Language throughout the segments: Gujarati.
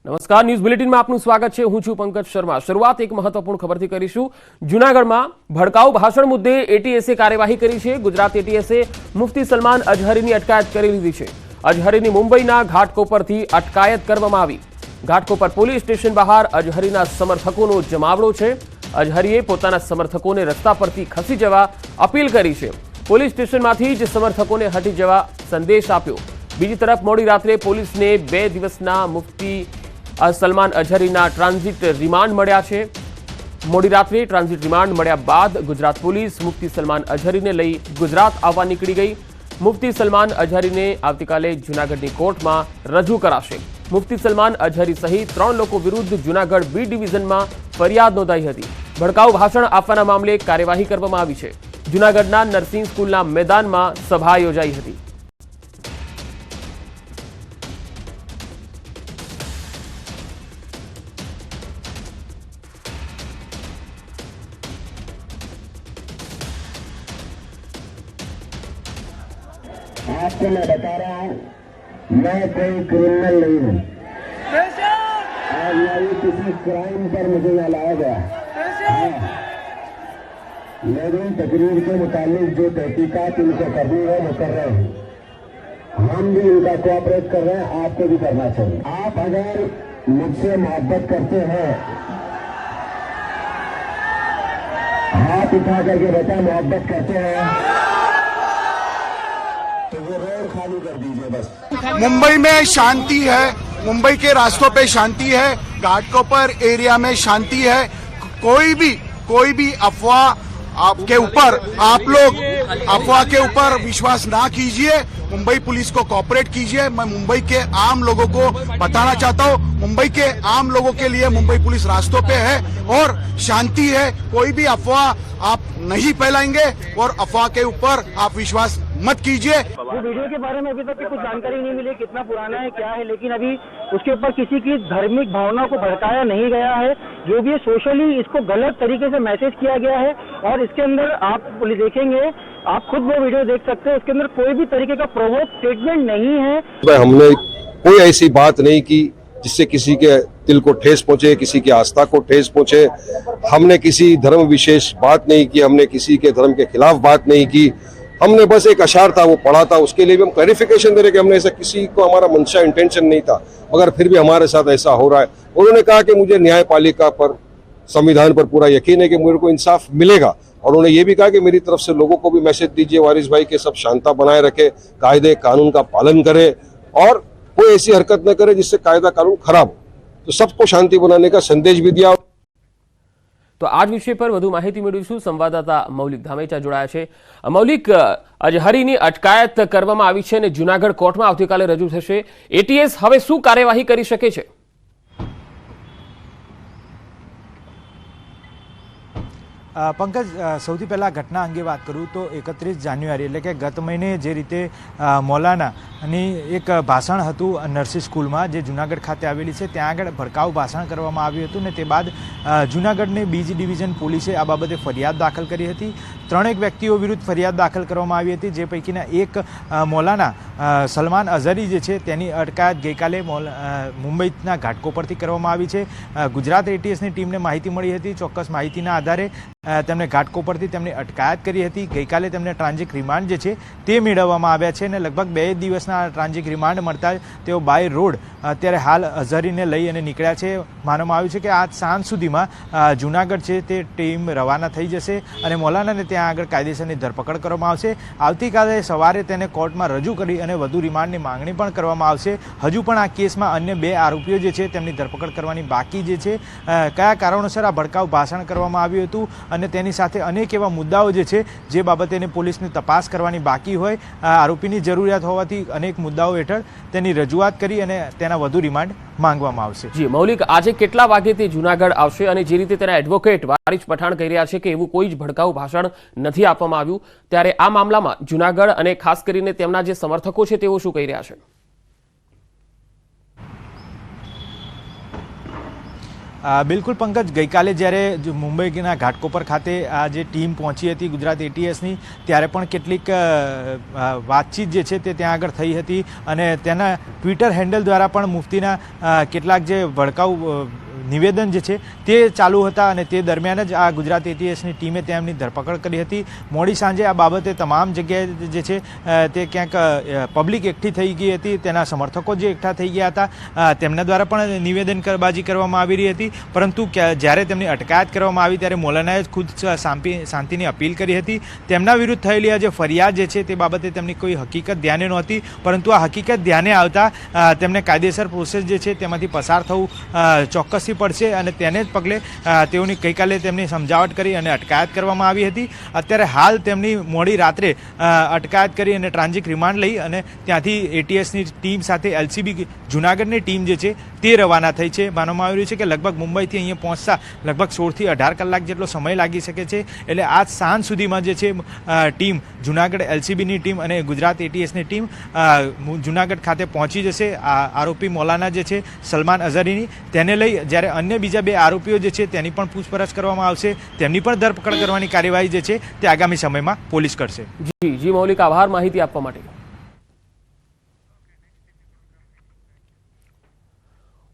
નમસ્કાર, ન્યૂઝ બુલેટિનમાં આપનું સ્વાગત છે। હું છું પંકજ શર્મા। શરૂઆત એક મહત્વપૂર્ણ ખબરથી કરીશું। જૂનાગઢમાં ભડકાઉ ભાષણ મુદ્દે એટીએસે કાર્યવાહી કરી છે। ગુજરાત એટીએસે મુફ્તી સલમાન અઝહરીની અટકાયત કરી લીધી છે। અઝહરીની મુંબઈના ઘાટકોપરથી અટકાયત કરવામાં આવી। ઘાટકોપર પોલીસ સ્ટેશન બહાર અઝહરીના સમર્થકોનો જમાવડો છે। અઝહરીએ પોતાના સમર્થકોને રસ્તા પરથી ખસી જવા અપીલ કરી છે। પોલીસ સ્ટેશનમાંથી જ સમર્થકોને હટી જવા સંદેશ આપ્યો। બીજી તરફ મોડી રાત્રે પોલીસને 2 દિવસના મુફ્તી સલમાન અઝહરીના ટ્રાન્ઝિટ રિમાન્ડ મળ્યા છે। મોડી રાત્રે ટ્રાન્ઝિટ રિમાન્ડ મળ્યા બાદ ગુજરાત પોલીસ મુફ્તી સલમાન અઝહરીને લઈ ગુજરાત આવવા નીકળી ગઈ। મુફ્તી સલમાન અઝહરીને આવતીકાલે જૂનાગઢની કોર્ટમાં રજૂ કરાશે। મુફ્તી સલમાન અઝહરી સહિત 3 લોકો વિરુદ્ધ જૂનાગઢ બી ડિવિઝનમાં ફરિયાદ નોંધાઈ હતી। ભડકાઉ ભાષણ આપવાના મામલે કાર્યવાહી કરવામાં આવી છે। જૂનાગઢના નરસિંહ સ્કૂલના મેદાનમાં સભા યોજાઈ હતી। आपको मैं बता रहा हूँ, मैं कोई क्रिमिनल नहीं हूँ और न ही किसी क्राइम पर मुझे यहाँ लाया गया। हाँ, मेरी तकरीर के मुताबिक जो तहकीकात इनको करनी है वो कर रहे हैं। हम भी इनका कोऑपरेट कर रहे हैं, आपको भी करना चाहिए। आप अगर मुझसे मोहब्बत करते हैं, हाथ उठा करके बता मोहब्बत करते हैं तो वो रोड खाली कर दीजिए बस। मुंबई में शांति है, मुंबई के रास्तों पे शांति है, घाटकोपर एरिया में शांति है। कोई भी अफवाह आपके ऊपर, आप लोग अफवाह के ऊपर विश्वास ना कीजिए। मुंबई पुलिस को कोऑपरेट कीजिए। मैं मुंबई के आम लोगों को बताना चाहता हूँ, मुंबई के आम लोगों के लिए मुंबई पुलिस रास्तों पे है और शांति है। कोई भी अफवाह आप नहीं फैलाएंगे और अफवाह के ऊपर आप विश्वास मत कीजिए। वो वीडियो के बारे में अभी तक कुछ जानकारी नहीं मिली, कितना पुराना है क्या है, लेकिन अभी उसके ऊपर किसी की धार्मिक भावना को भड़काया नहीं गया है। जो भी सोशली इसको गलत तरीके से मैसेज किया गया है और इसके अंदर आप देखेंगे, आप खुद वो वीडियो देख सकते हैं, उसके अंदर कोई भी तरीके का प्रोवोक स्टेटमेंट नहीं है। हमने कोई ऐसी बात नहीं की जिससे किसी के दिल को ठेस पहुंचे, किसी की आस्था को ठेस पहुंचे। हमने किसी धर्म विशेष बात नहीं की, हमने किसी के धर्म के खिलाफ बात नहीं की। हमने बस एक अशार था वो पढ़ा था, उसके लिए भी हम क्लैरिफिकेशन दे रहे कि हमने ऐसा किसी को, हमारा मंशा इंटेंशन नहीं था, मगर फिर भी हमारे साथ ऐसा हो रहा है। उन्होंने कहा कि मुझे न्यायपालिका पर, संविधान पर पूरा यकीन है कि मेरे को इंसाफ मिलेगा। और उन्होंने ये भी कहा कि मेरी तरफ से लोगों को भी मैसेज दीजिए वारिस भाई के सब शांता बनाए रखे, कायदे कानून का पालन करे और कोई ऐसी हरकत न करे जिससे कायदा कानून खराब हो। तो सबको शांति बनाने का संदेश भी दिया। तो आज विषय पर વધુ માહિતી મેળવીશું। સંવાદદાતા મૌલિક ધામેચા જોડાયા છે। મૌલિક, અઝહરીની અટકાયત કરવામાં આવી છે અને જૂનાગઢ કોર્ટમાં આવતીકાલે રજૂ થશે। એટીએસ હવે શું કાર્યવાહી કરી શકે છે? પંકજ, સૌથી પહેલાં ઘટના અંગે વાત કરું તો 31 જાન્યુઆરી એટલે કે ગત મહિને જે રીતે મૌલાનાની એક ભાષણ હતું નરસિંહ સ્કૂલમાં જે જૂનાગઢ ખાતે આવેલી છે, ત્યાં આગળ ભડકાઉ ભાષણ કરવામાં આવ્યું હતું ને તે બાદ જૂનાગઢની બીજી ડિવિઝન પોલીસે આ બાબતે ફરિયાદ દાખલ કરી હતી। 3 વ્યક્તિઓ વિરુદ્ધ ફરિયાદ દાખલ કરવામાં આવી હતી, જે પૈકીના એક મૌલાના સલમાન અઝહરી જે છે તેની અટકાયત ગઈકાલે મુંબઈના ઘાટકોપરથી કરવામાં આવી છે। ગુજરાત એટીએસની ટીમને માહિતી મળી હતી, ચોક્કસ માહિતીના આધારે તેમણે ઘાટકોપરથી તેમની અટકાયત કરી હતી। ગઈકાલે તેમને ટ્રાન્ઝિટ રિમાન્ડ જે છે તે મેળવવામાં આવ્યા છે અને લગભગ 2 દિવસના ટ્રાન્ઝિટ રિમાન્ડ મળતા તેઓ બાય રોડ અત્યારે હાલ અઝહરીને લઈ અને નીકળ્યા છે। માનવામાં આવ્યું છે કે આજ સાંજ સુધીમાં જૂનાગઢ છે તે ટીમ રવાના થઈ જશે અને મૌલાનાને ત્યાં આગળ કાયદેસરની ધરપકડ કરવામાં આવશે। આવતીકાલે સવારે તેને કોર્ટમાં રજૂ કરી અને વધુ રિમાન્ડની માંગણી પણ કરવામાં આવશે। હજુ પણ આ કેસમાં અન્ય 2 આરોપીઓ જે છે તેમની ધરપકડ કરવાની બાકી જે છે। કયા કારણોસર આ ભડકાઉ ભાષણ કરવામાં આવ્યું હતું અને તેની સાથે અનેક એવા મુદ્દાઓ જે છે જે બાબતે પોલીસની તપાસ કરવાની બાકી હોય, આરોપીની જરૂરિયાત હોવાથી અનેક મુદ્દાઓ હેઠળ તેની રજૂઆત કરી અને તેના વધુ રિમાન્ડ માંગવામાં આવશે। જી મૌલિક, આજે કેટલા વાગે તે જૂનાગઢ આવશે અને જે રીતે તેના એડવોકેટ વારિસ પઠાણ કહી રહ્યા છે કે એવું કોઈ જ ભડકાઉ ભાષણ નથી આપવામાં આવ્યું, ત્યારે આ મામલામાં જૂનાગઢ અને ખાસ કરીને તેમના જે સમર્થકો છે તેઓ શું કહી રહ્યા છે? બિલકુલ પંકજ, ગઈકાલે જ્યારે મુંબઈના ઘાટકોપર ખાતે આ જે ટીમ પહોંચી હતી ગુજરાત એટીએસની, ત્યારે પણ કેટલીક વાતચીત જે છે તે ત્યાં આગળ થઈ હતી અને તેના ટ્વિટર હેન્ડલ દ્વારા પણ મુફ્તીના કેટલાક જે ભડકાઉ નિવેદન જે છે તે ચાલુ હતા અને તે દરમિયાન જ આ ગુજરાત એટીએસની ટીમે તેમની ધરપકડ કરી હતી. મોડી સાંજે આ બાબતે તમામ જગ્યાએ જે છે તે ક્યાંક પબ્લિક એકઠી થઈ ગઈ હતી, તેના સમર્થકો જે એકઠા થઈ ગયા હતા તેમના દ્વારા પણ નિવેદનબાજી કરવામાં આવી રહી હતી. પરંતુ જ્યારે તેમની અટકાયત કરવામાં આવી ત્યારે મૌલાનાએ ખુદ શાંતિની અપીલ કરી હતી. તેમના વિરુદ્ધ થયેલી આ જે ફરિયાદ જે છે તે બાબતે તેમની કોઈ હકીકત ધ્યાને નહોતી, પરંતુ આ હકીકત ધ્યાને આવતા તેમને કાયદેસર પ્રોસેસ જે છે તેમાંથી પસાર થવું ચોક્કસથી પડશે અને તેને જ પગલે તેઓની ગઈકાલે તેમની સમજાવટ કરી અને અટકાયત કરવામાં આવી હતી. અત્યારે હાલ તેમની મોડી રાત્રે અટકાયત કરી અને ટ્રાન્ઝિટ રિમાન્ડ લઈ અને ત્યાંથી એટીએસની ટીમ સાથે એલસીબી જૂનાગઢની ટીમ જે છે તે રવાના થઈ છે. માનવામાં આવી રહ્યું છે કે લગભગ મુંબઈથી અહીંયા પહોંચતા લગભગ 16થી 18 કલાક જેટલો સમય લાગી શકે છે. એટલે આજ સાંજ સુધીમાં જે છે ટીમ જૂનાગઢ એલસીબીની ટીમ અને ગુજરાત એટીએસની ટીમ જૂનાગઢ ખાતે પહોંચી જશે. આરોપી મૌલાના જે છે સલમાન અઝહરીની, તેને લઈ જ્યારે અન્ય બીજા 2 આરોપીઓ જે છે તેની પણ પૂછપરછ કરવામાં આવશે. તેમની પણ ધરપકડ કરવાની કાર્યવાહી જે છે તે આગામી સમયમાં પોલીસ કરશે. જી મૌલિક, આભાર માહિતી આપવા માટે.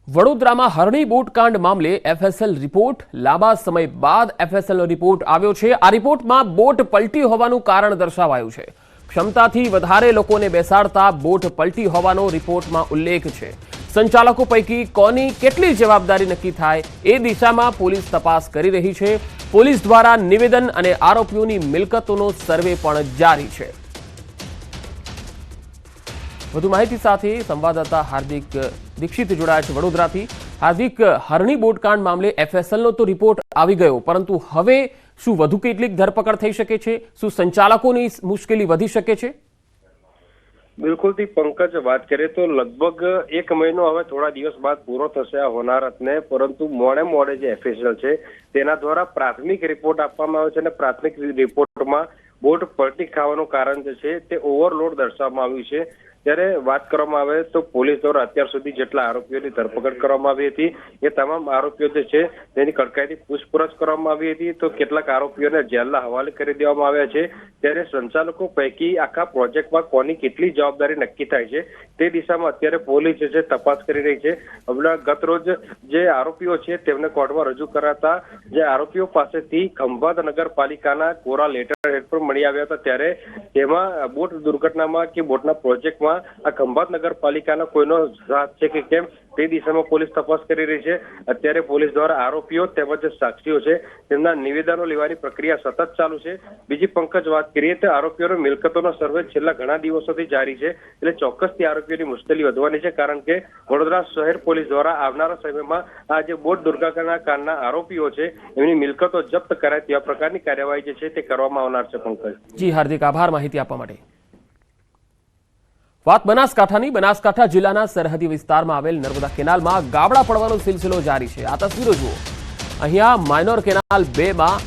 વડોદરામાં હરણી બોટકાંડ મામલે એફએસએલ રિપોર્ટ. લાંબા સમય બાદ એફએસએલનો રિપોર્ટ આવ્યો છે. આ રિપોર્ટમાં બોટ પલટી હોવાનું કારણ દર્શાવાયું છે. ક્ષમતાથી વધારે લોકોને બેસાડતા બોટ પલટી હોવાનો રિપોર્ટમાં ઉલ્લેખ છે. સંચાલકો પૈકી કોની કેટલી જવાબદારી નક્કી થાય એ દિશામાં પોલીસ તપાસ કરી રહી છે. પોલીસ દ્વારા નિવેદન અને આરોપીઓની મિલકતોનો સર્વે પણ જારી છે. વધુ માહિતી સાથે સંવાદદાતા હાર્દિક દીક્ષિત જોડાયા છે વડોદરાથી. હાર્દિક, હરણી બોટકાંડ મામલે એફએસએલનો તો રિપોર્ટ આવી ગયો, પરંતુ હવે શું વધુ કેટલીક ધરપકડ થઈ શકે છે? શું સંચાલકોની મુશ્કેલી વધી શકે છે? બિલકુલથી પંકજ, વાત કરીએ તો લગભગ 1 મહિનો હવે થોડા દિવસ બાદ પૂરો થશે આ હોનારતને, પરંતુ મોડે જે એફએસએલ છે તેના દ્વારા પ્રાથમિક રિપોર્ટ આપવામાં આવ્યો છે અને પ્રાથમિક રિપોર્ટમાં બોટ પલટી ખાવાનું કારણ જે છે તે ઓવરલોડ દર્શાવવામાં આવ્યું છે. ત્યારે વાત કરવામાં આવે તો પોલીસ દ્વારા અત્યાર સુધી જેટલા આરોપીઓની ધરપકડ કરવામાં આવી હતી એ તમામ આરોપીઓ જે છે તેની કડકાઈથી પૂછપરછ કરવામાં આવી હતી. તો કેટલાક આરોપીઓને જેલના હવાલે કરી દેવામાં આવ્યા છે. ત્યારે સંચાલકો પૈકી આખા પ્રોજેક્ટમાં કોની કેટલી જવાબદારી નક્કી થાય છે તે દિશામાં અત્યારે પોલીસ જે છે તપાસ કરી રહી છે. હમણાં ગત રોજ જે આરોપીઓ છે તેમને કોર્ટમાં રજૂ કરાતા જે આરોપીઓ પાસેથી ખંભાત નગરપાલિકાના કોરા લેટર હેડ પર મળી આવ્યા હતા, ત્યારે તેમાં બોટ દુર્ઘટનામાં કે બોટના પ્રોજેક્ટમાં આ ખંભાત નગરપાલિકાના કોઈનો હાથ છે કે કેમ તે દિશામાં પોલીસ તપાસ કરી રહી છે. અત્યારે પોલીસ દ્વારા આરોપીઓ તેમજ સાક્ષીઓ છે તેમના નિવેદનો લેવાની પ્રક્રિયા સતત ચાલુ છે. બીજી પંકજ, વાત કરીએ તો આરોપીઓની મિલકતોનો સર્વે છેલ્લા ઘણા દિવસોથી જારી છે. એટલે ચોક્કસથી આરોપીઓની મુશ્કેલી વધવાની છે, કારણ કે વડોદરા શહેર પોલીસ દ્વારા આવનારા સમયમાં આ જે બોટ દુર્ઘટના કાંડના આરોપીઓ છે એમની મિલકતો જપ્ત કરાય તેવા પ્રકારની કાર્યવાહી જે છે તે કરવામાં આવનાર છે. પંકજ. જી હાર્દિક, આભાર માહિતી આપવા માટે. વાત બનાસકાંઠાની. બનાસકાંઠા જિલ્લાના સરહદી વિસ્તારમાં આવેલ નર્મદા કેનાલમાં ગાબડા પડવાનો સિલસિલો જારી છે. આ તસવીરો જુઓ. અહીંયા માઇનોર કેનાલ 2માં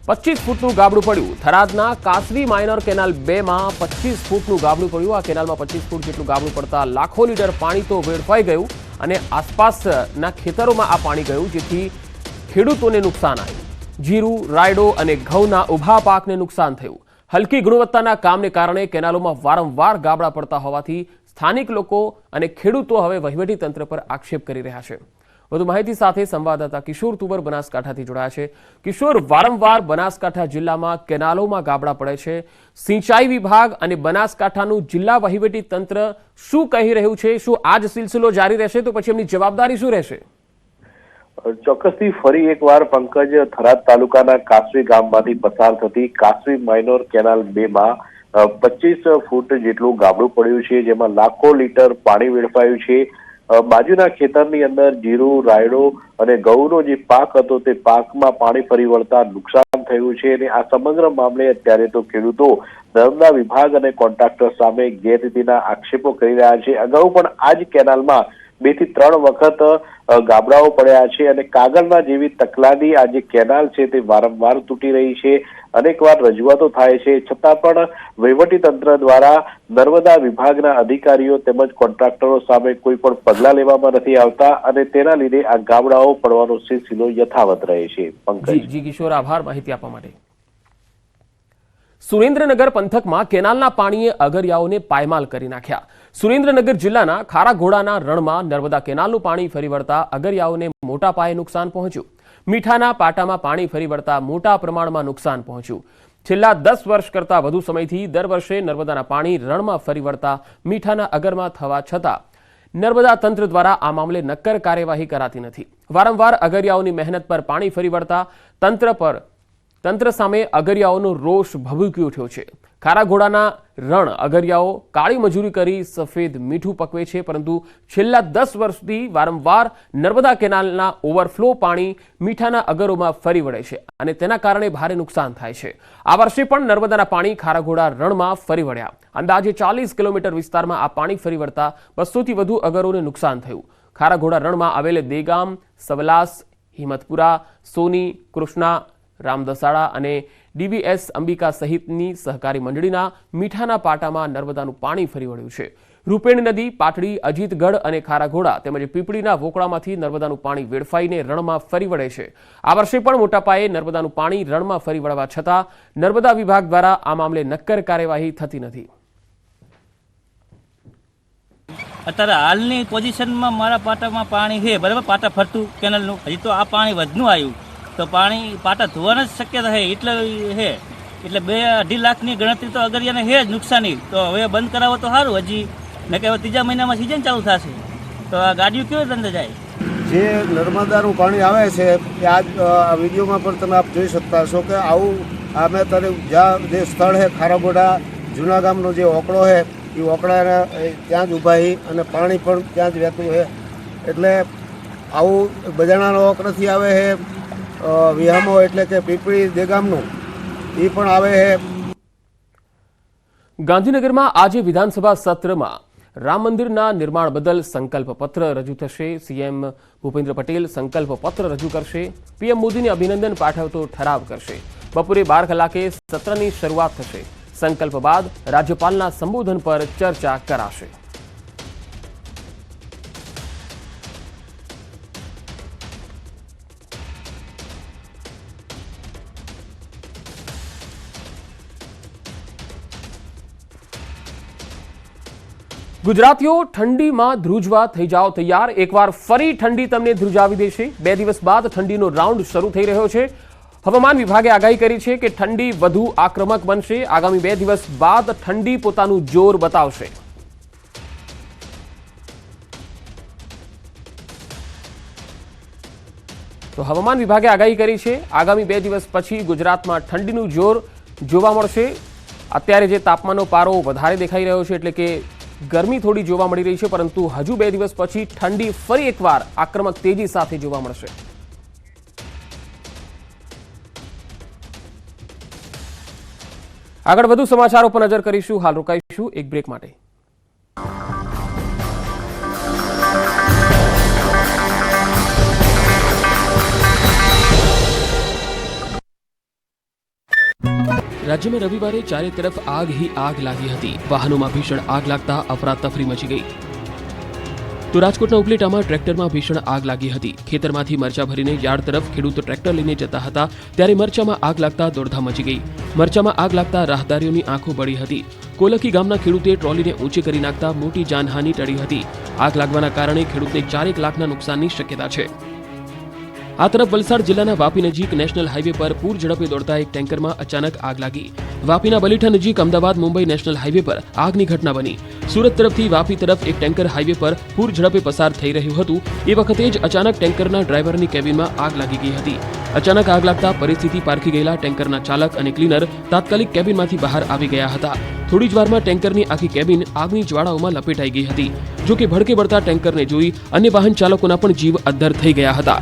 25 ફૂટનું ગાબડું પડ્યું. થરાદના કાસવી માઇનોર કેનાલ 2માં 25 ફૂટનું ગાબડું પડ્યું. આ કેનાલમાં 25 ફૂટ જેટલું ગાબડું પડતા લાખો લીટર પાણી તો વેડફાઈ ગયું અને આસપાસના ખેતરોમાં આ પાણી ગયું, જેથી ખેડૂતોને નુકસાન આવ્યું. જીરું, રાયડો અને ઘઉંના ઊભા પાકને નુકસાન થયું. હલકી ગુણવત્તાના કામને કારણે કેનાલોમાં વારંવાર ગાબડા પડતા હોવાથી સ્થાનિક લોકો અને ખેડૂતો હવે વહીવટીતંત્ર પર આક્ષેપ કરી રહ્યા છે. વધુ માહિતી સાથે સંવાદદાતા કિશોર તુવર બનાસકાંઠાથી જોડાયા છે. કિશોર, વારંવાર બનાસકાંઠા જિલ્લામાં કેનાલોમાં ગાબડા પડે છે. સિંચાઈ વિભાગ અને બનાસકાંઠાનું જિલ્લા વહીવટીતંત્ર શું કહી રહ્યું છે? શું આ જ સિલસિલો જારી રહેશે તો પછી એમની જવાબદારી શું રહેશે? ચોક્કસથી ફરી એકવાર પંકજ, થરાદ તાલુકાના કાસવી ગામમાંથી પસાર થતી કાસવી માઇનોર કેનાલ 2માં 25 ફૂટ જેટલું ગાબડું પડ્યું છે, જેમાં લાખો લીટર પાણી વેડફાયું છે. બાજુના ખેતરની અંદર જીરું, રાયડો અને ઘઉંનો જે પાક હતો તે પાકમાં પાણી ફરી વળતા નુકસાન થયું છે. અને આ સમગ્ર મામલે અત્યારે તો ખેડૂતો નર્મદા વિભાગ અને કોન્ટ્રાક્ટર સામે ગેરરીતિના આક્ષેપો કરી રહ્યા છે. અગાઉ પણ આ જ કેનાલમાં 2 થી 3 વખત ગાબડાઓ પડ્યા છે અને કાગળના જેવી તકલાની આ જે કેનાલ છે તે વારંવાર તૂટી રહી છે. અનેકવાર રજૂઆતો થાય છે, છતાં પણ વહીવટીતંત્ર દ્વારા નર્મદા વિભાગના અધિકારીઓ તેમજ કોન્ટ્રાક્ટરો સામે કોઈ પણ પગલાં લેવામાં નથી આવતા અને તેના લીધે આ ગાબડાઓ પડવાનો સિલસિલો યથાવત રહે છે. પંકજ. જી કિશોર, આભાર માહિતી આપવા માટે. સુરેન્દ્રનગર પંથકમાં કેનાલના પાણીએ અગરિયાઓને પાયમાલ કરી નાખ્યા. સુરેન્દ્રનગર જિલ્લાના ખારાઘોડાના રણમાં નર્મદા કેનાલનું પાણી ફરી વળતા અગરિયાઓને મોટા પાયે નુકસાન પહોંચ્યું. મીઠાના પાટામાં પાણી ફરી વળતા મોટા પ્રમાણમાં નુકસાન પહોંચ્યું. છેલ્લા 10 વર્ષ કરતાં વધુ સમયથી દર વર્ષે નર્મદાના પાણી રણમાં ફરી વળતા મીઠાના અગરમાં થવા છતાં નર્મદા તંત્ર દ્વારા આ મામલે નક્કર કાર્યવાહી કરાતી નથી. વારંવાર અગરિયાઓની મહેનત પર પાણી ફરી વળતા તંત્ર સામે અગરિયાઓનો રોષ ભભૂકી ઉઠ્યો છે. ખારાઘોડાના રણ અગરિયાઓ કાળી મજૂરી કરી સફેદ મીઠું પકવે છે, પરંતુ છેલ્લા 10 વર્ષથી વારંવાર નર્મદા કેનાલના ઓવરફ્લો પાણી મીઠાના અગરોમાં ફરી વળે છે અને તેના કારણે ભારે નુકસાન થાય છે. આ વર્ષે પણ નર્મદાના પાણી ખારાઘોડા રણમાં ફરી વળ્યા. અંદાજે 40 કિલોમીટર વિસ્તારમાં આ પાણી ફરી વળતા 200થી વધુ અગરોને નુકસાન થયું. ખારાઘોડા રણમાં આવેલ દેગામ, સવલાસ, હિંમતપુરા, સોની, કૃષ્ણા, રામદસાડા અને ડીવીએસ અંબિકા સહિતની સહકારી મંડળીના મીઠાના પાટામાં નર્મદાનું પાણી ફરી વળ્યું છે. રૂપેણ નદી, પાટડી, અજીતગઢ અને ખારાઘોડા તેમજ પીપળીના વોકળામાંથી નર્મદાનું પાણી વેડફાઈને રણમાં ફરી વળે છે. આ વર્ષે પણ મોટા પાયે નર્મદાનું પાણી રણમાં ફરી વળવા છતાં નર્મદા વિભાગ દ્વારા આ મામલે નક્કર કાર્યવાહી થતી નથી. અત્યારે હાલની પોઝિશનમાં મારા પાટામાં પાણી છે, બરાબર, પાટા ફરતું કેનલનું. હજી તો આ પાણી વધનું આવ્યું તો પાણી પાટા ધોવાના જ શક્યતા છે એટલે 2-2.5 લાખની ગણતરી તો અગરિયાને છે જ નુકસાની. તો હવે બંધ કરાવો તો સારું, હજી ને કે 3જા મહિનામાં સિઝન ચાલુ થશે તો આ ગાડીઓ કેવી રીતે અંદર જાય? જે નર્મદાનું પાણી આવે છે એ આજ વિડીયોમાં પણ તમે આપ જોઈ શકતા છો કે આવું અમે અત્યારે જ્યાં જે સ્થળ છે ખારાઘોડા જૂના ગામનો જે ઓકળો છે એ ઓકળાને ત્યાં જ ઊભા છે અને પાણી પણ ત્યાં જ વહેતું છે. એટલે આવું બજાણાનો ઓકળથી આવે છે, વિહામો એટલે કે પીપળી દેગામનું એ પણ આવે છે. ગાંધીનગરમાં આજે વિધાનસભા સત્રમાં રામ મંદિરના નિર્માણ બદલ સંકલ્પ પત્ર રજૂ થશે. સીએમ ભૂપેન્દ્ર પટેલ સંકલ્પ પત્ર રજૂ કરશે. પીએમ મોદીને અભિનંદન પાઠવતો ઠરાવ કરશે. બપોરે 12 કલાકે સત્રની શરૂઆત થશે. સંકલ્પ બાદ રાજ્યપાલના સંબોધન પર ચર્ચા કરાશે. ગુજરાતીઓ ઠંડીમાં ધ્રુજવા થઈ જાઓ તૈયાર. એકવાર ફરી ઠંડી તમને ધ્રુજાવી દેશે. 2 દિવસ બાદ ઠંડીનો રાઉન્ડ શરૂ થઈ રહ્યો છે. હવામાન વિભાગે આગાહી કરી છે કે ઠંડી વધુ આક્રમક બનશે. આગામી 2 દિવસ બાદ ઠંડી પોતાનું જોર બતાવશે. તો હવામાન વિભાગે આગાહી કરી છે આગામી 2 દિવસ પછી ગુજરાતમાં ઠંડીનું જોર જોવા મળશે. અત્યારે જે તાપમાનનો પારો વધારે દેખાઈ રહ્યો છે એટલે કે ગરમી થોડી જોવા મળી રહી છે, પરંતુ હજુ 2 દિવસ પછી ઠંડી ફરી એકવાર આક્રમક તેજી સાથે જોવા મળશે. આગળ વધુ સમાચારો પર નજર કરીશું. હાલ રોકાઈશું એક બ્રેક માટે. રાજ્યમાં રવિવારે ચારે તરફ આગ ही आग લાગી હતી. વાહનોમાં ભીષણ આગ લાગતા અફરાતફરી મચી ગઈ. તો રાજકોટના ઉપલેટામાં ટ્રેક્ટરમાં ભીષણ આગ લાગી હતી. ખેતરમાંથી મરચા ભરીને યાર્ડ તરફ ખેડૂતો ટ્રેક્ટર લઈને જતા હતા ત્યારે મરચામાં આગ લાગતા દોડધામ મચી ગઈ. મરચામાં આગ લાગતા રાહદારીઓની આંખો બળી હતી. કોલકી ગામના ખેડૂતે ટ્રોલીને ઊંચી કરી નાખતા મોટી જાનહાનિ ટળી હતી. આગ લાગવાના કારણે ખેડૂતને 4 લાખના નુકસાનની શક્યતા છે. આ તરફ વલસાડ જિલ્લાના વાપી નજીક નેશનલ હાઈવે પર પૂર ઝડપે દોડતા એક ટેન્કરમાં અચાનક આગ લાગી. વાપીના બલીઠા નજીક અમદાવાદ મુંબઈ નેશનલ હાઈવે પર આગની ઘટના બની. સુરત તરફથી વાપી તરફ એક ટેન્કર હાઈવે પર પૂર ઝડપે પસાર થઈ રહ્યું હતું. એ વખતે જ અચાનક ટેન્કરના ડ્રાઈવરની કેબિનમાં આગ લાગી ગઈ હતી. અચાનક આગ લાગતા પરિસ્થિતિ પારખી ગયેલા ટેન્કરના ચાલક અને ક્લીનર તાત્કાલિક કેબિનમાંથી બહાર આવી ગયા હતા. થોડી જ વારમાં ટેન્કરની આખી કેબિન આગની જ્વાળાઓમાં લપેટાઈ ગઈ હતી. જો કે ભડકે બળતા ટેન્કરને જોઈ અન્ય વાહન ચાલકોના પણ જીવ અદ્ધર થઈ ગયા હતા.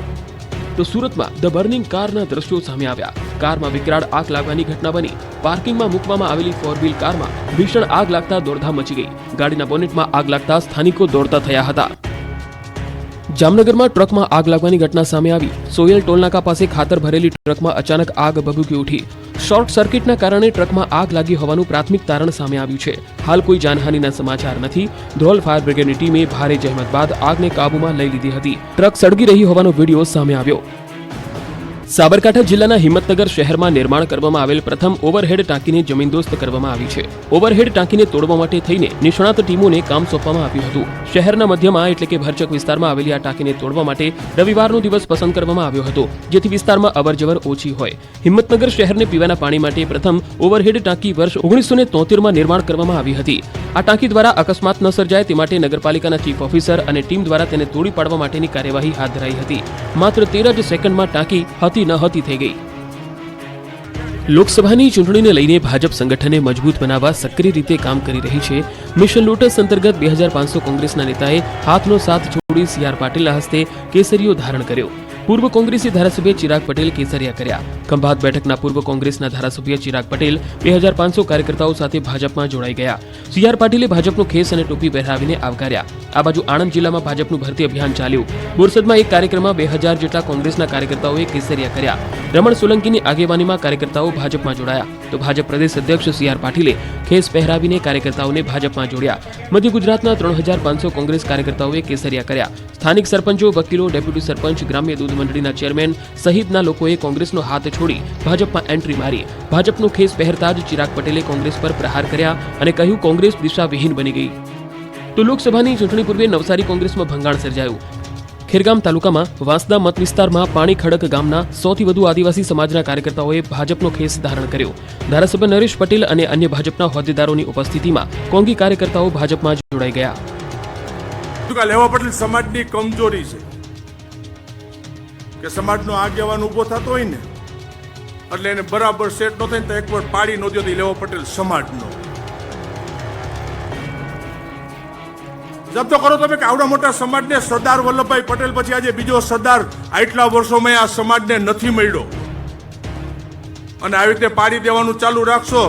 તો સુરતમાં ધ બર્નિંગ કારના દ્રશ્યો સામે આવ્યા. કારમાં વિકરાળ આગ લાગવાની ઘટના બની. પાર્કિંગમાં મૂકવામાં આવેલી 4 વ્હીલ કારમાં ભીષણ આગ લાગતા દોડધામ મચી ગઈ. ગાડીના બોનેટમાં આગ લાગતા સ્થાનિકો દોડતા થયા હતા. જામનગરમાં ટ્રકમાં આગ લાગવાની ઘટના સામે આવી. સોયલ ટોલનાકા પાસે ખાતર ભરેલી ટ્રકમાં અચાનક આગ ભભૂકી ઉઠી. શોર્ટ સર્કિટના કારણે ટ્રકમાં આગ લાગી હોવાનું પ્રાથમિક તારણ સામે આવ્યું છે. હાલ કોઈ જાનહાનિના સમાચાર નથી. ધ્રોલ ફાયર બ્રિગેડની ટીમે ભારે જહેમત બાદ આગને કાબૂમાં લઈ લીધી હતી. ટ્રક સળગી રહી હોવાનો વિડીયો સામે આવ્યો. સાબરકાંઠા જિલ્લાના હિંમતનગર શહેરમાં નિર્માણ કરવામાં આવેલ પ્રથમ ઓવરહેડ ટાંકીને જમીનદોસ્ત કરવામાં આવી છે. ઓવરહેડ ટાંકીને તોડવા માટે થઈને નિષ્ણાત ટીમોને કામ સોંપવામાં આવ્યું હતું. શહેરના મધ્યમાં એટલે કે ભરચક વિસ્તારમાં આવેલી આ ટાંકીને તોડવા માટે રવિવારનો દિવસ પસંદ કરવામાં આવ્યો હતો, જેથી વિસ્તારમાં અવરજવર ઓછી હોય. હિંમતનગર શહેરને પીવાના પાણી માટે પ્રથમ ઓવરહેડ ટાંકી વર્ષ 1973માં નિર્માણ કરવામાં આવી હતી. આ ટાંકી દ્વારા અકસ્માત ન સર્જાય તે માટે નગરપાલિકાના ચીફ ઓફિસર અને ટીમ દ્વારા તેને તોડી પાડવા માટેની કાર્યવાહી હાથ ધરાઈ હતી. માત્ર 13 જ સેકન્ડમાં ટાંકી હતી ન હતી થઈ ગઈ. લોકસભાની ચૂંટણીને લઈને ભાજપ સંગઠનને મજબૂત બનાવવા સક્રિય રીતે કામ કરી રહી છે. મિશન લોટસ અંતર્ગત 2500 કોંગ્રેસના નેતાએ હાથનો સાથ છોડી CR પાટીલના હસ્તે કેસરીઓ ધારણ કર્યો. પૂર્વ કોંગ્રેસી ધારાસભ્ય ચિરાગ પટેલ કેસરિયા કર્યા. ખંભાત બેઠકના પૂર્વ કોંગ્રેસના ધારાસભ્ય ચિરાગ પટેલ 2500 કાર્યકર્તાઓ સાથે ભાજપમાં જોડાઈ ગયા. CR પાટીલે ભાજપનો ખેસ અને ટોપી પહેરાવીને આવકાર્યા. આ બાજુ આણંદ જિલ્લામાં ભાજપનું ભરતી અભિયાન ચાલ્યું. બોરસદમાં એક કાર્યક્રમમાં 2000 જેટલા કોંગ્રેસના કાર્યકર્તાઓએ કેસરિયા કર્યા. રમણ સોલંકીની આગેવાનીમાં કાર્યકર્તાઓ ભાજપમાં જોડાયા, તો ભાજપ પ્રદેશ અધ્યક્ષ CR પાટીલે ખેસ પહેરાવીને કાર્યકર્તાઓને ભાજપમાં જોડ્યા. મધ્ય ગુજરાતના 3500 કોંગ્રેસ કાર્યકર્તાઓએ કેસરિયા કર્યા. સ્થાનિક સરપંચો, વકીલો, ડેપ્યુટી સરપંચ, ગ્રામ્ય દૂધ મંડળીના ચેરમેન સહિતના લોકોએ કોંગ્રેસનો હાથ છોડી ભાજપમાં એન્ટ્રી મારી. ભાજપનો ખેસ પહેરતા જ ચિરાગ પટેલે કોંગ્રેસ પર પ્રહાર કર્યા અને કહ્યું કોંગ્રેસ દિશાવિહીન બની ગઈ. તો લોકસભાની ચૂંટણી પૂર્વે નવસારી કોંગ્રેસમાં ભંગાણ સર્જાયું. ખેરગામ તાલુકામાં વાંસદા મત વિસ્તારમાં પાણી ખડક ગામના 100થી વધુ આદિવાસી સમાજના કાર્યકર્તાઓએ ભાજપનો ખેસ ધારણ કર્યો. ધારાસભ્ય નરેશ પટેલ અને અન્ય ભાજપના હોદ્દેદારોની ઉપસ્થિતિમાં કોંગી કાર્યકર્તાઓ ભાજપમાં જોડાઈ ગયા. લેવા પટેલ સમાજની કમજોરી છે કે સમાજનો આગેવાન ઉભો થતો હોય ને એટલે એને બરાબર સેટ ન થાય તો એકવાર પાડી ન દો લેવા પટેલ સમાજનો જબ્તો કરો તમે કે આવડા મોટા સમાજને સરદાર વલ્લભભાઈ પટેલ પછી આજે બીજો સરદાર આટલા વર્ષોમાં આ સમાજને નથી મળ્યો અને આવી રીતે પાડી દેવાનું ચાલુ રાખશો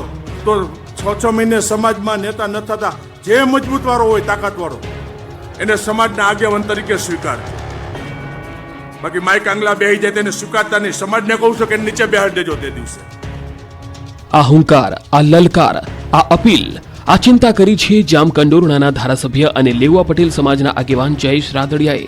તો 6 મહિને સમાજમાં નેતા ન થતા જે મજબૂત વાળો હોય તાકાત વાળો એને સમાજના આગેવાન તરીકે સ્વીકાર. બાકી માઇક આંગલા બેહી જાય તેને સ્વીકારતા નહીં. સમાજને કહું છું કે નીચે બેહાડી દેજો તે દિવસે. આ હુંકાર, આ લલકાર, આ અપીલ, આ ચિંતા કરી છે જામકંડોરણાના ધારાસભ્ય અને લેવા પટેલ સમાજના આગેવાન જયેશ રાદડિયાએ.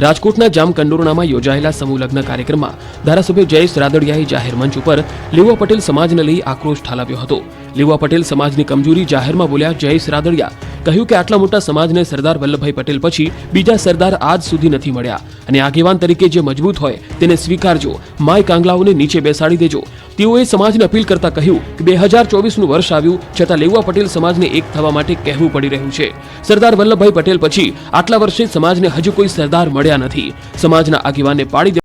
રાજકોટના જામકંડોરણામાં યોજાયેલા સમૂહ લગ્ન કાર્યક્રમમાં ધારાસભ્ય જયેશ રાદડિયાએ જાહેર મંચ ઉપર લેવા પટેલ સમાજને લઈ આક્રોશ ઠાલવ્યો હતો. લેવા પટેલ સમાજની કમજોરી જાહેરમાં બોલ્યા જયેશ રાદડિયા. કહ્યું કે આટલા મોટા સમાજને સરદાર વલ્લભભાઈ પટેલ પછી બીજા સરદાર આજ સુધી નથી મળ્યા અને આગેવાન તરીકે જે મજબૂત હોય તેને સ્વીકારજો, માય કાંગલાઓને નીચે બેસાડી દેજો. તેઓએ સમાજને અપીલ કરતા કહ્યું કે 2024નું વર્ષ આવ્યું છતાં લેવા પટેલ સમાજને એક થવા માટે કહેવું પડી રહ્યું છે. સરદાર વલ્લભભાઈ પટેલ પછી આટલા વર્ષે સમાજને હજુ કોઈ સરદાર મળ્યા નથી. સમાજના આગેવાનને પાડી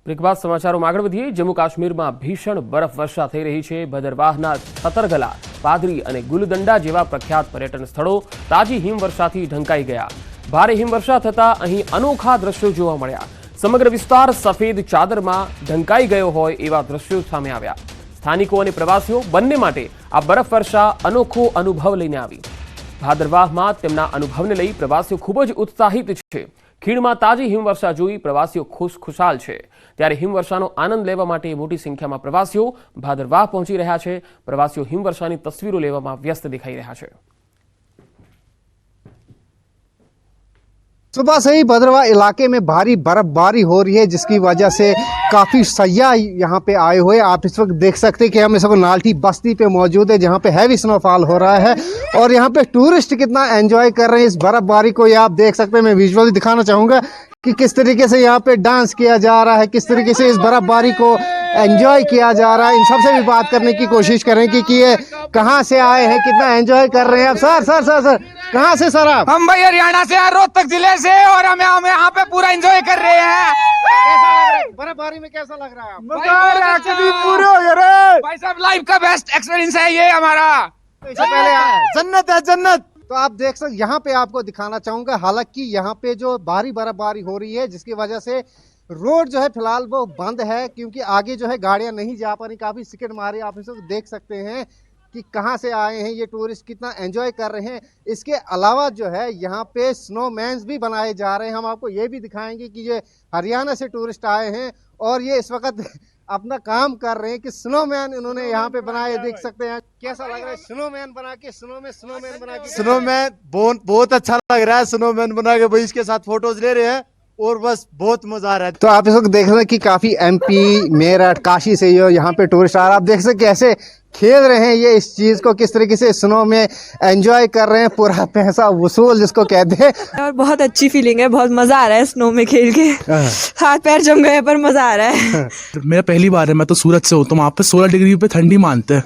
બ્રેક બાદ સમાચારોમાં આગળ વધીએ. જમ્મુ કાશ્મીરમાં ભીષણ બરફવર્ષા થઈ રહી છે. ભદરવાહના છતરગલા, પાદરી અને ગુલદંડા જેવા પ્રખ્યાત પર્યટન સ્થળો તાજી હિમવર્ષાથી ઢંકાઈ ગયા. ભારે હિમવર્ષા થતાં અહીં અનોખા દ્રશ્યો જોવા મળ્યા. સમગ્ર વિસ્તાર સફેદ ચાદરમાં ઢંકાઈ ગયો હોય એવા દ્રશ્યો સામે આવ્યા. સ્થાનિકો અને પ્રવાસીઓ બંને માટે આ બરફવર્ષા અનોખો અનુભવ લઈને આવી. ભાદરવાહમાં તેમના અનુભવને લઈ પ્રવાસીઓ ખૂબ જ ઉત્સાહિત છે. ખીણમાં તાજી હિમવર્ષા જોઈ પ્રવાસીઓ ખુશાલ છે. ત્યારે હિમવર્ષાનો આનંદ લેવા માટે મોટી સંખ્યામાં પ્રવાસીઓ ભાદરવાહ પહોંચી રહ્યા છે. પ્રવાસીઓ હિમવર્ષાની તસવીરો લેવામાં વ્યસ્ત દેખાઈ રહ્યા છે. सुबह से ही भद्रवाह इलाके में भारी बर्फबारी हो रही है, जिसकी वजह से काफ़ी सयाह यहाँ पे आए हुए। आप इस वक्त देख सकते हैं कि हम इस वक्त नाल्टी बस्ती पे मौजूद है, जहाँ पे हैवी स्नोफॉल हो रहा है और यहाँ पे टूरिस्ट कितना एंजॉय कर रहे हैं इस बर्फबारी को। ये आप देख सकते हैं। मैं विजुअली दिखाना चाहूँगा कि किस तरीके से यहाँ पे डांस किया जा रहा है, किस तरीके से इस बर्फबारी को एंजॉय किया जा रहा है। इन सबसे भी बात करने की कोशिश करें कि ये कहाँ से आए हैं, कितना एंजॉय कर रहे हैं आप। सर कहाँ से सर आप? हम भाई हरियाणा से, रोहतक जिले से, और हम यहाँ पे पूरा एंजॉय कर रहे हैं। कैसा लग रहा है बर्फबारी में? कैसा लग रहा है पूरे हो गए भाई साहब। लाइफ का बेस्ट एक्सपीरियंस है ये हमारा। इससे पहले जन्नत है, जन्नत। तो आप देख सकते यहाँ पे आपको दिखाना चाहूंगा, हालांकि यहाँ पे जो भारी बर्फबारी हो रही है जिसकी वजह से रोड जो है फिलहाल वो बंद है क्योंकि आगे जो है गाड़ियां नहीं जा पा रही, काफ़ी सिकट मारे। आप इस वक्त देख सकते हैं कि कहाँ से आए हैं ये टूरिस्ट, कितना एंजॉय कर रहे हैं। इसके अलावा जो है यहाँ पे स्नोमैन्स भी बनाए जा रहे हैं। हम आपको ये भी दिखाएंगे कि ये हरियाणा से टूरिस्ट आए हैं और ये इस वक्त अपना काम कर रहे हैं कि स्नोमैन इन्होंने यहाँ पे बनाए, देख सकते हैं। कैसा लग रहा है स्नोमैन बना के? स्नोमैन बना के स्नोमैन बहुत अच्छा लग रहा है। स्नोमैन बना के भाई इसके साथ फोटोज ले रहे हैं और बस बहुत मजा आ रहा है। तो आप इस वक्त देख रहे हैं कि काफी MP, मेरठ, काशी से यहाँ पे टूरिस्ट आ रहा है। आप देख सकते कैसे खेल रहे हैं ये इस चीज को, किस तरीके से स्नो में एंजॉय कर रहे हैं, पूरा पैसा वसूल जिसको कहते हैं। और बहुत अच्छी फीलिंग है, बहुत मजा आ रहा है स्नो में खेल के। हाथ पैर जम गए पर मजा आ रहा है। मेरा पहली बार है, मैं तो सूरत से हूँ, तो वहाँ पे 16 डिग्री पे ठंडी मानते हैं।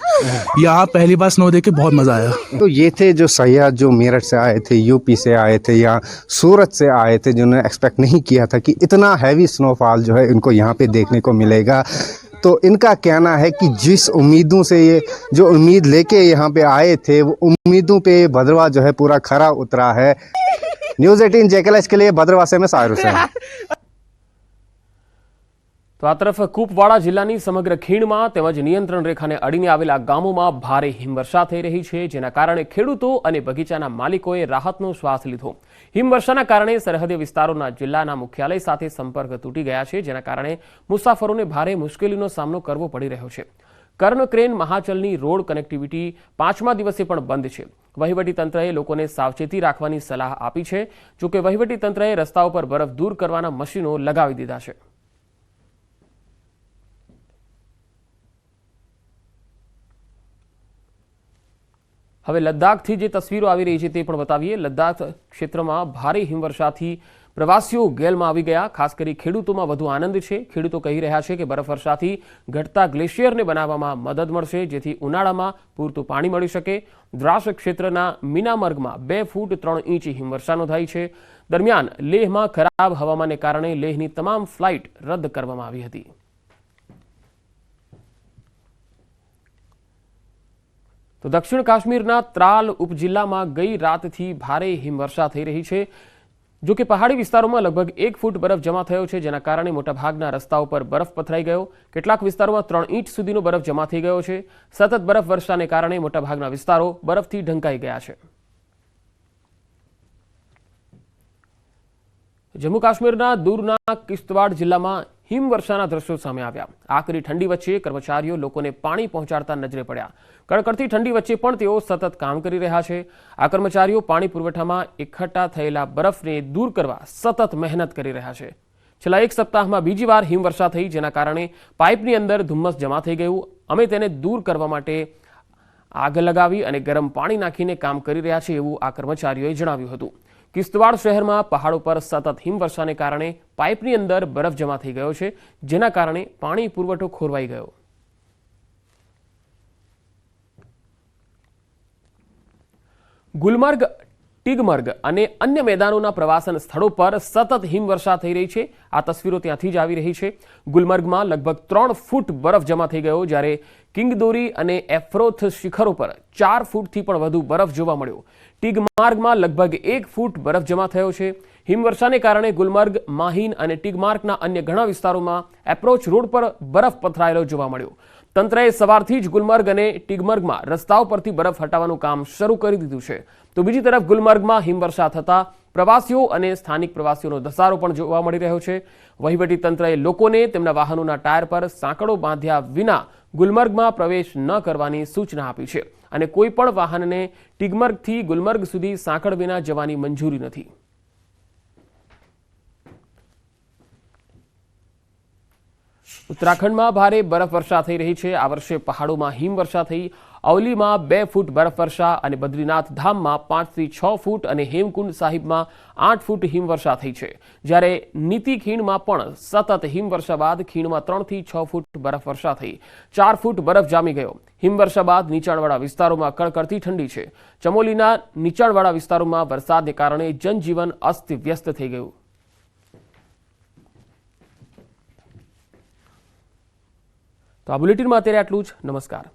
यहाँ पहली बार स्नो देख के बहुत मजा आया। तो ये थे जो सयाह जो मेरठ से आए थे, UP से आए थे या सूरत से आए थे, जिन्होंने एक्सपेक्ट नहीं किया था कि इतना हैवी स्नोफॉल जो है इनको यहाँ पे देखने को मिलेगा। तो इनका कहना है कि जिस उम्मीदों से ये जो उम्मीद लेके यहाँ पे आए थे, वो उम्मीदों पे भद्रवाह जो है पूरा खरा उतरा है। न्यूज़ 18 JKLS के लिए भद्रवाह से मैं साहिर हुसैन। તો આ તરફ કુપવાડા જિલ્લાની સમગ્ર ખીણમાં તેમજ નિયંત્રણ રેખાને અડીને આવેલા ગામોમાં ભારે હિમવર્ષા થઈ રહી છે, જેના કારણે ખેડૂતો અને બગીચાના માલિકોએ રાહતનો શ્વાસ લીધો। હિમવર્ષાના કારણે સરહદી વિસ્તારોના જિલ્લાના મુખ્યાલય સાથે સંપર્ક તૂટી ગયા છે, જેના કારણે મુસાફરોને ભારે મુશ્કેલીનો સામનો કરવો પડી રહ્યો છે। કર્ણક્રેન મહાચલની રોડ કનેક્ટિવિટી 5મા દિવસે પણ બંધ છે। વહીવટી તંત્રએ લોકોને સાવચેતી રાખવાની સલાહ આપી છે। જો કે વહીવટી તંત્રએ રસ્તાઓ પર બરફ દૂર કરવાના મશીનો લગાવી દીધા છે। હવે લદ્દાખથી જે તસવીરો આવી રહી છે તે પણ બતાવીએ। લદ્દાખ ક્ષેત્રમાં ભારે હિમવર્ષાથી પ્રવાસીઓ ગેલમાં આવી ગયા। ખાસ કરી ખેડૂતોમાં વધુ આનંદ છે। ખેડૂતો કહી રહ્યા છે કે બરફવર્ષાથી ઘટતા ગ્લેશિયરને બનાવવામાં મદદ મળશે, જેથી ઉનાળામાં પૂરતું પાણી મળી શકે। દ્રાસ ક્ષેત્રના મીનામર્ગમાં 2 ફૂટ 3 ઇંચ હિમવર્ષા નોંધાઈ છે। દરમિયાન લેહમાં ખરાબ હવામાનને કારણે લેહની તમામ ફ્લાઇટ રદ કરવામાં આવી હતી। તો દક્ષિણ કાશ્મીરના ત્રાલ ઉપજિલ્લામાં ગઈ રાતથી ભારે હિમવર્ષા થઈ રહી છે। જો કે પહાડી વિસ્તારોમાં લગભગ 1 ફૂટ બરફ જમા થયો છે, જેના કારણે મોટાભાગના રસ્તાઓ પર બરફ પથરાઈ ગયો। કેટલાક વિસ્તારોમાં 3 ઇંચ સુધીનો બરફ જમા થઈ ગયો છે। સતત બરફ વર્ષાને કારણે મોટાભાગના વિસ્તારો બરફથી ઢંકાઈ ગયા છે। જમ્મુ કાશ્મીરના દૂરના કિશ્તવાડ જિલ્લામાં હિમવર્ષાના દ્રશ્યો સામે આવ્યા। આકરી ઠંડી વચ્ચે કર્મચારીઓ લોકોને પાણી પહોંચાડતા નજરે પડ્યા। કડકડતી ઠંડી વચ્ચે પણ તેઓ સતત કામ કરી રહ્યા છે। આ કર્મચારીઓ પાણી પુરવઠામાં એકઠા થયેલા બરફને દૂર કરવા સતત મહેનત કરી રહ્યા છે। છેલ્લા 1 સપ્તાહમાં બીજી વાર હિમવર્ષા થઈ, જેના કારણે પાઇપની અંદર ધુમ્મસ જમા થઈ ગયું। અમે તેને દૂર કરવા માટે આગ લગાવી અને ગરમ પાણી નાખીને કામ કરી રહ્યા છે, એવું આ કર્મચારીઓએ જણાવ્યું હતું। કિશ્તવાડ શહેરમાં પહાડો પર સતત હિમવર્ષાને કારણે પાઇપની અંદર બરફ જમા થઈ ગયો છે, જેના કારણે પાણી પુરવઠો ખોરવાઈ ગયો। ગુલમર્ગ, ટીગમર્ગ અને અન્ય મેદાનોના પ્રવાસન સ્થળો પર સતત હિમવર્ષા થઈ રહી છે। આ તસવીરો ત્યાંથી જ આવી રહી છે। ગુલમર્ગમાં લગભગ 3 ફૂટ બરફ જમા થઈ ગયો, જ્યારે કિંગદોરી અને એફ્રોથ શિખરો પર 4 ફૂટથી પણ વધુ બરફ જોવા મળ્યો। ટીગમાર્ગમાં લગભગ 1 ફૂટ બરફ જમા થયો છે। હિમવર્ષાને કારણે ગુલમર્ગ, માહિન અને ટીગમાર્ગના અન્ય ઘણા વિસ્તારોમાં એપ્રોચ રોડ પર બરફ પથરાયેલો જોવા મળ્યો। તંત્રએ સવારથી જ ગુલમર્ગ અને ટીગમર્ગમાં રસ્તાઓ પરથી બરફ હટાવવાનું કામ શરૂ કરી દીધું છે। તો બીજી તરફ ગુલમર્ગમાં હિમવર્ષા થતા પ્રવાસીઓ અને સ્થાનિક પ્રવાસીઓનો ધસારો પણ જોવા મળી રહ્યો છે। વહીવટી તંત્રએ લોકોને તેમના વાહનોના ટાયર પર સાંકળો બાંધ્યા વિના ગુલમર્ગમાં પ્રવેશ ન કરવાની સૂચના આપી છે અને કોઈ પણ વાહનને ટીગમર્ગથી ગુલમર્ગ સુધી સાંકળ વિના જવાની મંજૂરી નથી। उत्तराखंड में भारे बरफवर्षा थई रही है। आ वर्षे पहाड़ों में हिमवर्षा थई। अवली में 2 फूट बरफवर्षा और बद्रीनाथ धाम में 5 થી 6 फूट और हेमकुंड साहिब में 8 फूट हिमवर्षा थई है। ज्यारे नीति खीण में पण सतत हिमवर्षा बाद खीण में 3 થી 6 फूट बरफवर्षा थई। 4 फूट बरफ जामी गयो। हिमवर्षा बाद नीचाणवाड़ा विस्तारों में कड़कड़ती ठंडी है। चमोलीना नीचाणवाड़ा विस्तारों में वरसादने कारणे जनजीवन अस्तव्यस्त थई गयुं। तो आ बुलेटिन में अत्यारे आटલું જ। नमस्कार।